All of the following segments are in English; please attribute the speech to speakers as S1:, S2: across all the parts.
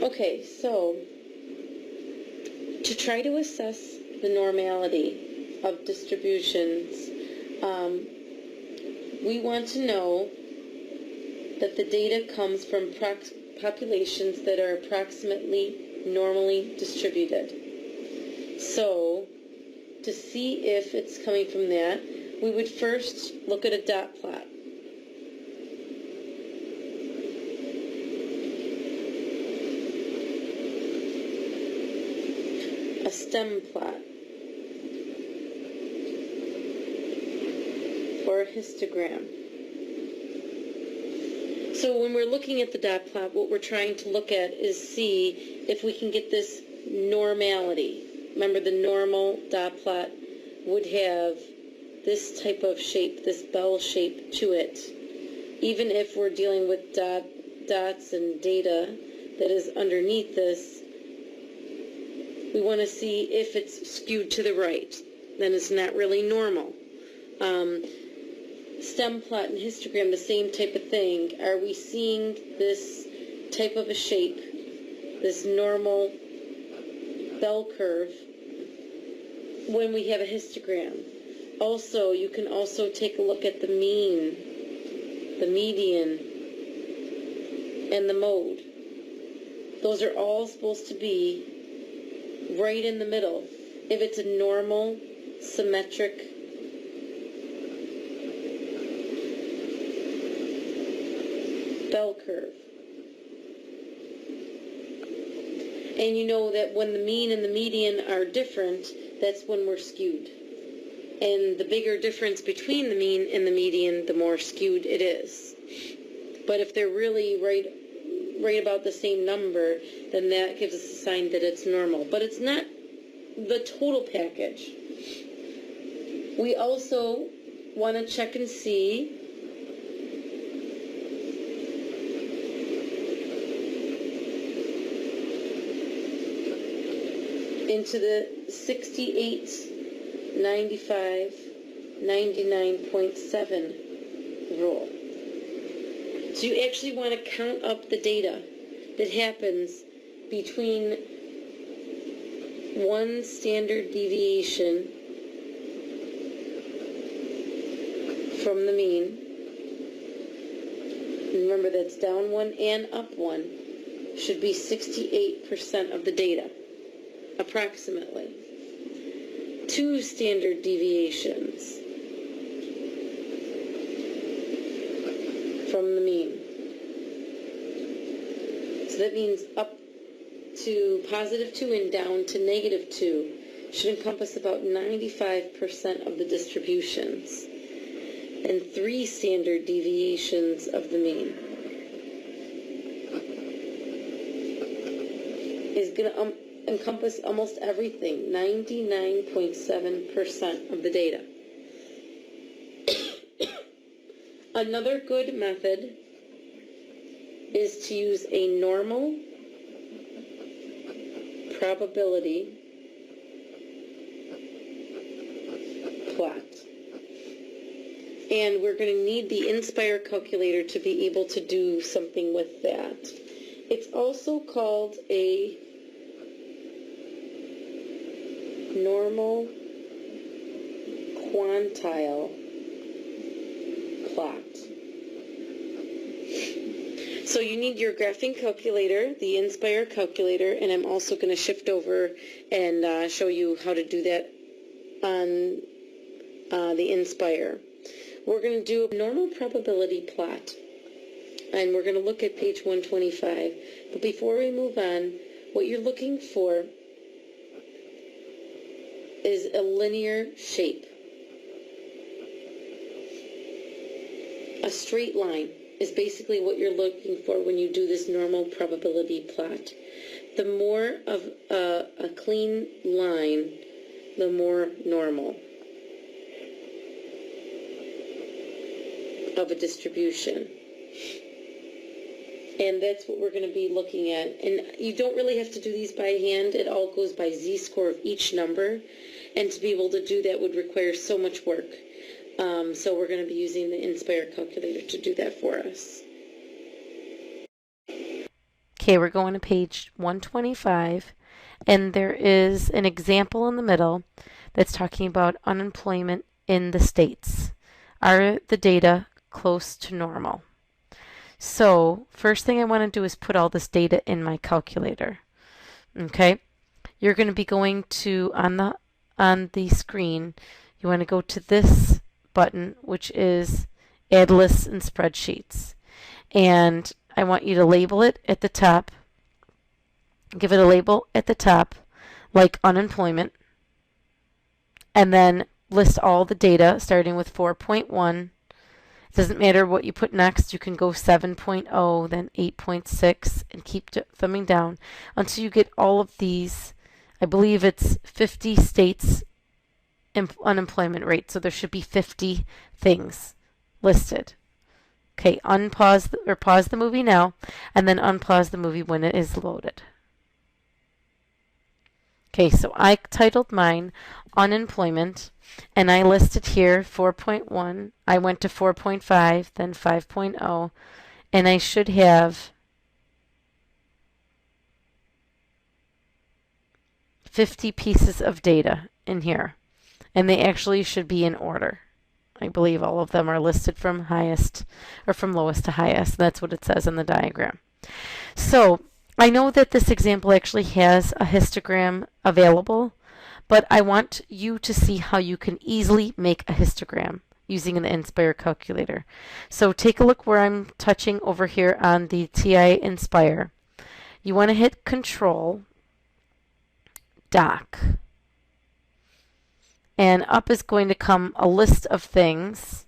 S1: Okay, so to try to assess the normality of distributions, we want to know that the data comes from populations that are approximately normally distributed. So, to see if it's coming from that, we would first look at a dot plot. A stem plot, or a histogram. So when we're looking at the dot plot, what we're trying to look at is see if we can get this normality. Remember, the normal dot plot would have this type of shape, this bell shape to it. Even if we're dealing with dots and data that is underneath this, we want to see if it's skewed to the right. Then it's not really normal. Stem plot and histogram, the same type of thing. Are we seeing this type of a shape, this normal bell curve, when we have a histogram? Also, you can also take a look at the mean, the median, and the mode. Those are all supposed to be right in the middle. If it's a normal, symmetric bell curve. And you know that when the mean and the median are different, that's when we're skewed. And the bigger difference between the mean and the median, the more skewed it is. But if they're really right about the same number, then that gives us a sign that it's normal. But it's not the total package. We also want to check and see into the 68, 95, 99.7 rule. So you actually want to count up the data that happens between one standard deviation from the mean. Remember, that's down one and up one. Should be 68% of the data, approximately. 2 standard deviations from the mean. So that means up to +2 and down to -2 should encompass about 95% of the distributions, and 3 standard deviations of the mean is going to encompass almost everything, 99.7% of the data. Another good method is to use a normal probability plot. And we're going to need the Inspire calculator to be able to do something with that. It's also called a normal quantile plot. So you need your graphing calculator, the Inspire calculator, and I'm also going to shift over and show you how to do that on the Inspire. We're going to do a normal probability plot, and we're going to look at page 125. But before we move on, what you're looking for is a linear shape. A straight line is basically what you're looking for when you do this normal probability plot. The more of a clean line, the more normal of a distribution. And that's what we're going to be looking at. And you don't really have to do these by hand. It all goes by z-score of each number. And to be able to do that would require so much work. So we're going to be using the Inspire calculator to do that for us. Okay, we're going to page 125, and there is an example in the middle that's talking about unemployment in the states. Are the data close to normal? So first thing I want to do is put all this data in my calculator. Okay, you're going to be going to on the screen. You want to go to this button, which is Add Lists and Spreadsheets, and I want you to label it at the top. Give it a label at the top, like unemployment, and then list all the data starting with 4.1. It doesn't matter what you put next. You can go 7.0, then 8.6, and keep thumbing down until you get all of these. I believe it's 50 states unemployment rate, so there should be 50 things listed. Okay, unpause or pause the movie now, and then unpause the movie when it is loaded. Okay, so I titled mine unemployment, and I listed here 4.1. I went to 4.5, then 5.0, and I should have 50 pieces of data in here, and they actually should be in order. I believe all of them are listed from highest or from lowest to highest. That's what it says in the diagram. So I know that this example actually has a histogram available, but I want you to see how you can easily make a histogram using an Inspire calculator. So take a look where I'm touching over here on the TI Inspire. You want to hit Control, Dock, and up is going to come a list of things.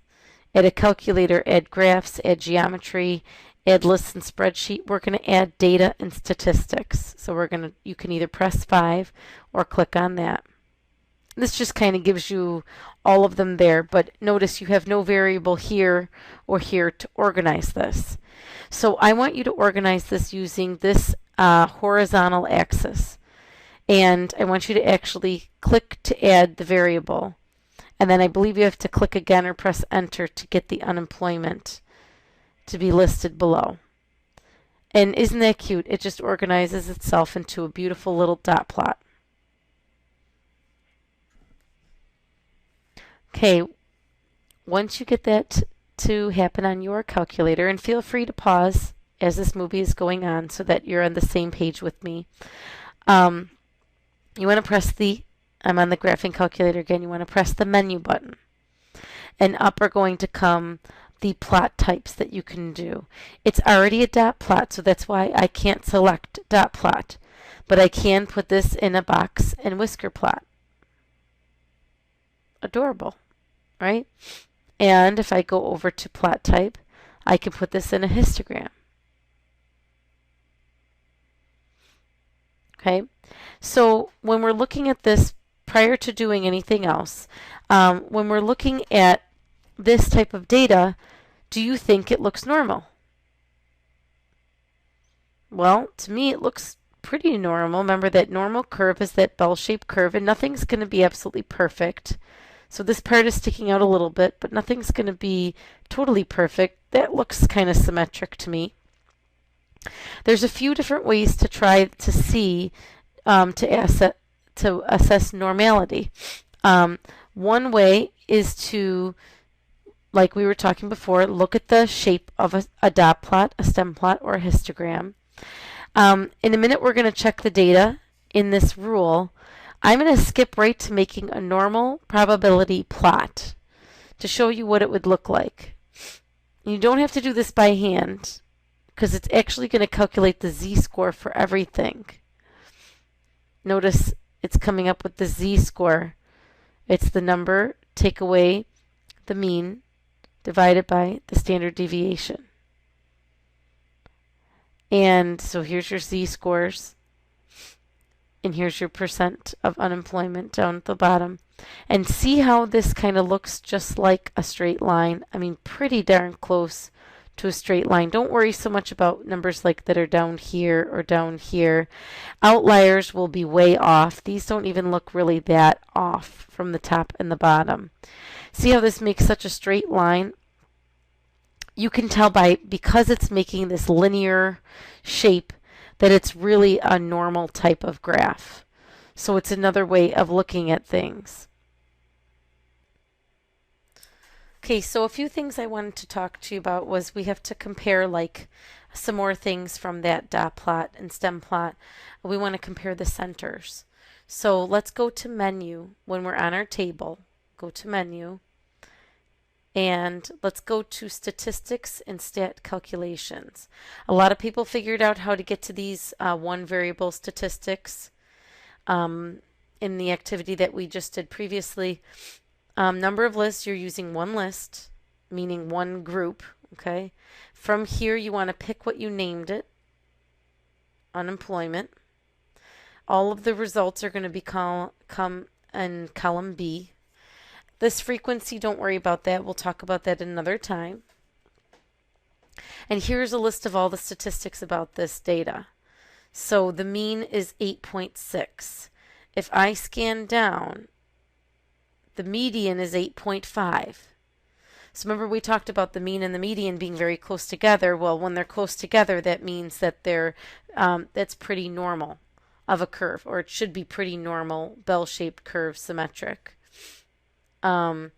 S1: Add a calculator, add graphs, add geometry, add lists and spreadsheet. We're going to add data and statistics. So you can either press 5 or click on that. This just kind of gives you all of them there, but notice you have no variable here or here to organize this. So I want you to organize this using this horizontal axis. And I want you to actually click to add the variable. And then I believe you have to click again or press enter to get the unemployment to be listed below. And isn't that cute? It just organizes itself into a beautiful little dot plot. Okay, once you get that to happen on your calculator, and feel free to pause as this movie is going on so that you're on the same page with me. You want to press I'm on the graphing calculator again, you want to press the menu button. And up are going to come the plot types that you can do. It's already a dot plot, so that's why I can't select dot plot. But I can put this in a box and whisker plot. Adorable, right? And if I go over to plot type, I can put this in a histogram. Okay, so when we're looking at this prior to doing anything else, when we're looking at this type of data, do you think it looks normal? Well, to me it looks pretty normal. Remember that normal curve is that bell-shaped curve, and nothing's going to be absolutely perfect. So this part is sticking out a little bit, but nothing's going to be totally perfect. That looks kind of symmetric to me. There's a few different ways to try to see, to assess normality. One way is to, like we were talking before, look at the shape of a dot plot, a stem plot, or a histogram. In a minute, we're going to check the data in this rule. I'm going to skip right to making a normal probability plot to show you what it would look like. You don't have to do this by hand, because it's actually going to calculate the z-score for everything. Notice it's coming up with the z-score. It's the number, take away the mean, divided by the standard deviation. And so here's your z-scores, and here's your percent of unemployment down at the bottom. And see how this kind of looks just like a straight line. I mean, pretty darn close to a straight line. Don't worry so much about numbers like that are down here or down here. Outliers will be way off. These don't even look really that off from the top and the bottom. See how this makes such a straight line? You can tell because it's making this linear shape that it's really a normal type of graph. So it's another way of looking at things. Okay, so a few things I wanted to talk to you about was we have to compare like some more things from that dot plot and stem plot. We want to compare the centers. So let's go to menu when we're on our table. Go to menu and let's go to statistics and stat calculations. A lot of people figured out how to get to these one variable statistics in the activity that we just did previously. Number of lists, you're using one list, meaning one group, okay? From here, you want to pick what you named it, unemployment. All of the results are going to be come in column B. This frequency, don't worry about that. We'll talk about that another time. And here's a list of all the statistics about this data. So the mean is 8.6. If I scan down, the median is 8.5. So remember we talked about the mean and the median being very close together. Well, when they're close together, that means that they're that's pretty normal of a curve, or it should be pretty normal, bell-shaped curve, symmetric. And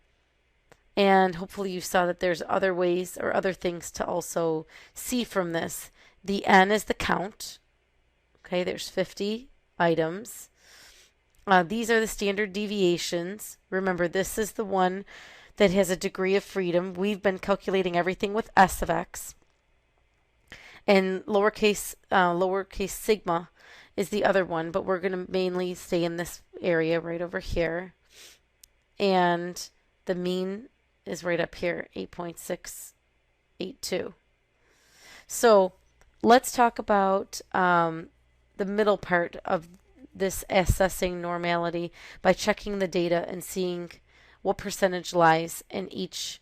S1: hopefully you saw that there's other ways or other things to also see from this. The N is the count. Okay, there's 50 items. These are the standard deviations. Remember, this is the one that has a degree of freedom. We've been calculating everything with S of x. And lowercase sigma is the other one, but we're going to mainly stay in this area right over here. And the mean is right up here, 8.682. So let's talk about the middle part of this assessing normality by checking the data and seeing what percentage lies in each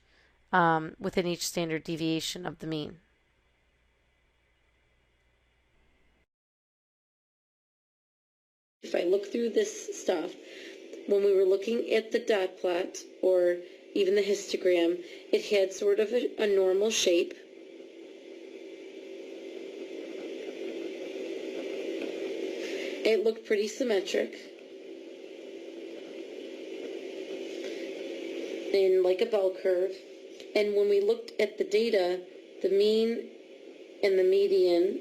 S1: within each standard deviation of the mean. If I look through this stuff, when we were looking at the dot plot or even the histogram, it had sort of a normal shape. It looked pretty symmetric and like a bell curve. And when we looked at the data, the mean and the median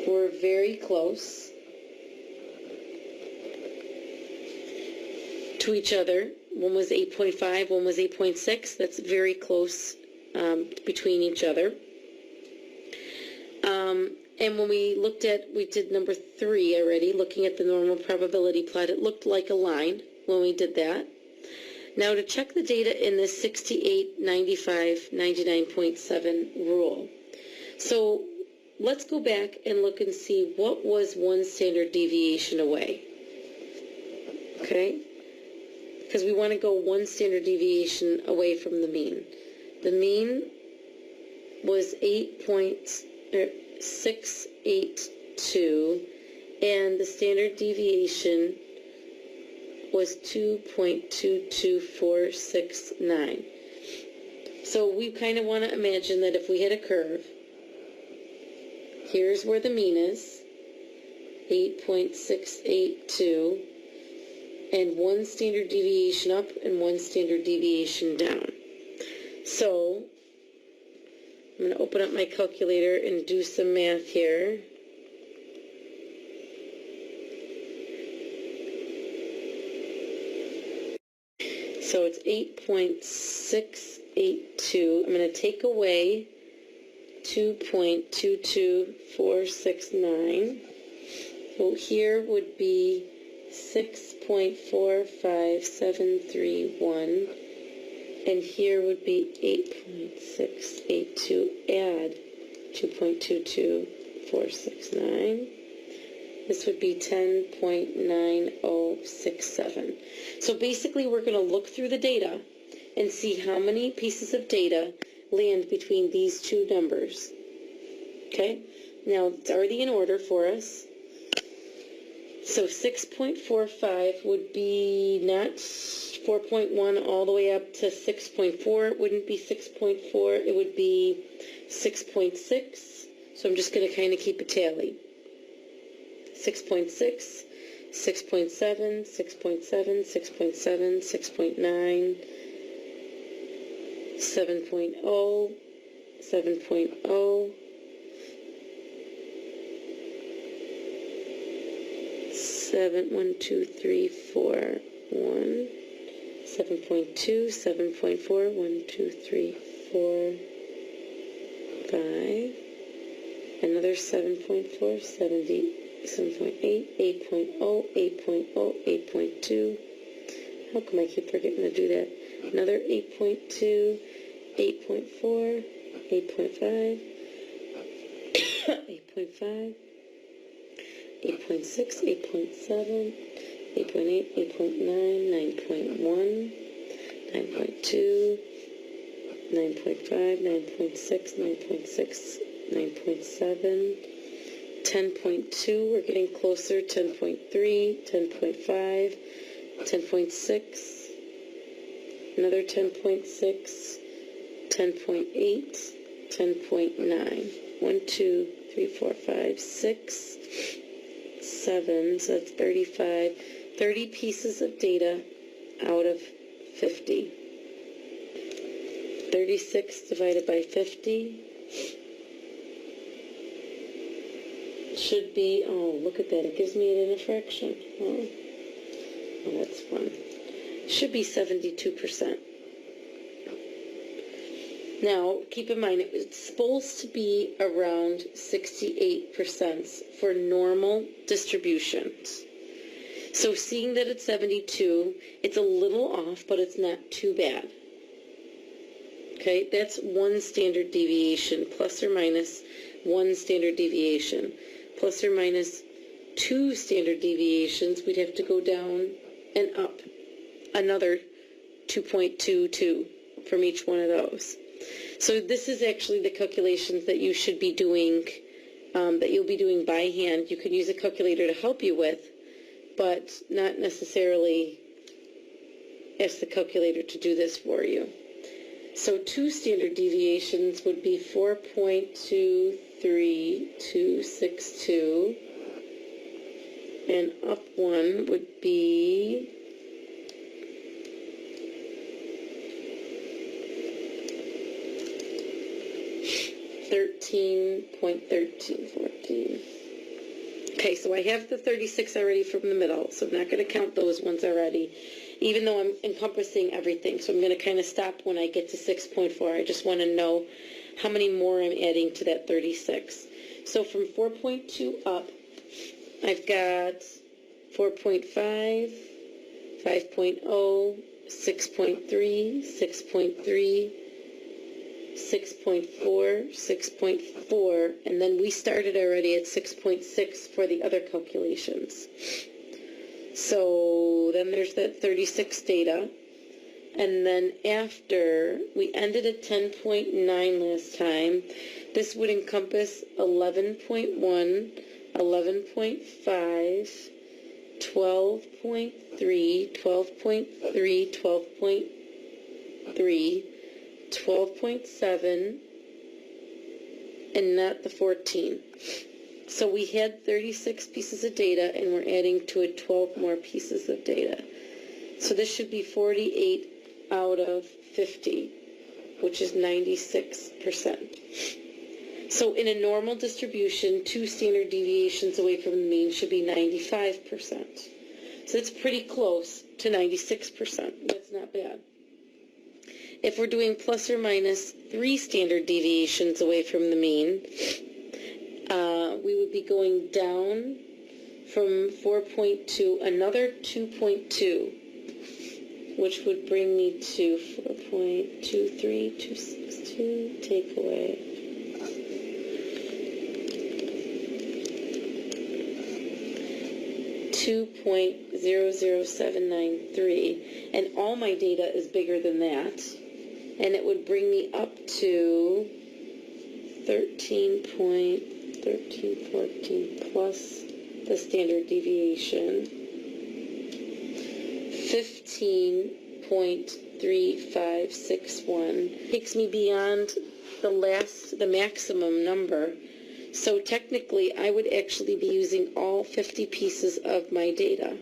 S1: were very close to each other. One was 8.5, one was 8.6. That's very close between each other. And when we looked at, we did number 3 already, looking at the normal probability plot, it looked like a line when we did that. Now to check the data in this 68, 95, 99.7 rule. So let's go back and look and see what was one standard deviation away. Okay? Because we want to go one standard deviation away from the mean. The mean was 8.682 and the standard deviation was 2.22469. So we kind of want to imagine that if we had a curve, here's where the mean is, 8.682, and one standard deviation up and one standard deviation down. So I'm going to open up my calculator and do some math here. So it's 8.682. I'm going to take away 2.22469. So here would be 6.45731. And here would be 8.682. Add 2.22469. This would be 10.9067. So basically we're going to look through the data and see how many pieces of data land between these two numbers. Okay? Now it's already in order for us. So 6.45 would be not 4 4.1 all the way up to 6.4, it wouldn't be 6.4, it would be 6.6. So I'm just going to kind of keep a tally. 6.6, 6.7, 6.7, 6.7, 6.9, 7.0, 7.0, 7, 1, 2, 3, 4, 1, 7.2, 7.4, 1, 2, 3, 4, 5, another 7.4, 70, 7.8, 8.0, 8.0, 8.2. How come I keep forgetting to do that? Another 8.2, 8.4, 8.5, 8.5, 8.6, 8.7, 8.8, 8.9, 9.1, 9.2, 9.5, 9.6, 9.6, 9.7, 10.2, we're getting closer, 10.3, 10.5, 10.6, another 10.6, 10.8, 10.9, 1, 2, 3, 4, 5, 6, 7, so that's 35, 30 pieces of data out of 50. 36 divided by 50 should be, oh, look at that, it gives me it in a fraction. Oh, that's fun. Should be 72%. Now, keep in mind, it's supposed to be around 68% for normal distributions. So seeing that it's 72, it's a little off, but it's not too bad. Okay, that's one standard deviation, plus or minus one standard deviation. Plus or minus 2 standard deviations, we'd have to go down and up another 2.22 from each one of those. So this is actually the calculations that you should be doing, that you'll be doing by hand. You can use a calculator to help you with, but not necessarily ask the calculator to do this for you. So 2 standard deviations would be 4.23262, and up 1 would be 13.1314. Okay, so I have the 36 already from the middle, so I'm not going to count those ones already, even though I'm encompassing everything. So I'm going to kind of stop when I get to 6.4. I just want to know how many more I'm adding to that 36. So from 4.2 up, I've got 4.5, 5.0, 6.3, 6.3, 6.4, 6.4, and then we started already at 6.6 for the other calculations. So then there's that 36 data, and then after we ended at 10.9 last time, this would encompass 11.1, 11.5, 12.3, 12.3, 12.3, 12.7, and not the 14. So we had 36 pieces of data, and we're adding to it 12 more pieces of data. So this should be 48 out of 50, which is 96%. So in a normal distribution, 2 standard deviations away from the mean should be 95%. So it's pretty close to 96%. That's not bad. If we're doing plus or minus 3 standard deviations away from the mean, we would be going down from 4.2, another 2.2, which would bring me to 4.23262, take away 2.00793, and all my data is bigger than that, and it would bring me up to 13.1314 plus the standard deviation, 15.2 99.3561 takes me beyond the maximum number. So technically, I would actually be using all 50 pieces of my data,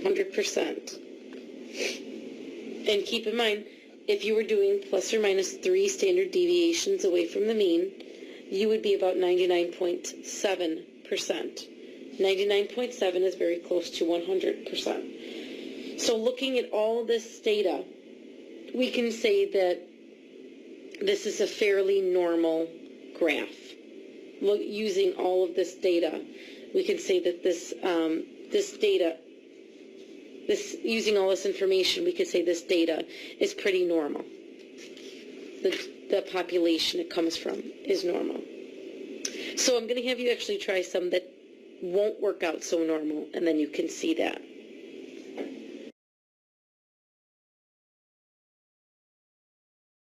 S1: 100%. And keep in mind, if you were doing plus or minus 3 standard deviations away from the mean, you would be about 99.7%. 99.7 is very close to 100%. So looking at all this data, we can say that this is a fairly normal graph. Using all of this data, we can say that using all this information, we could say this data is pretty normal. The population it comes from is normal. So I'm going to have you actually try some that won't work out so normal, and then you can see that.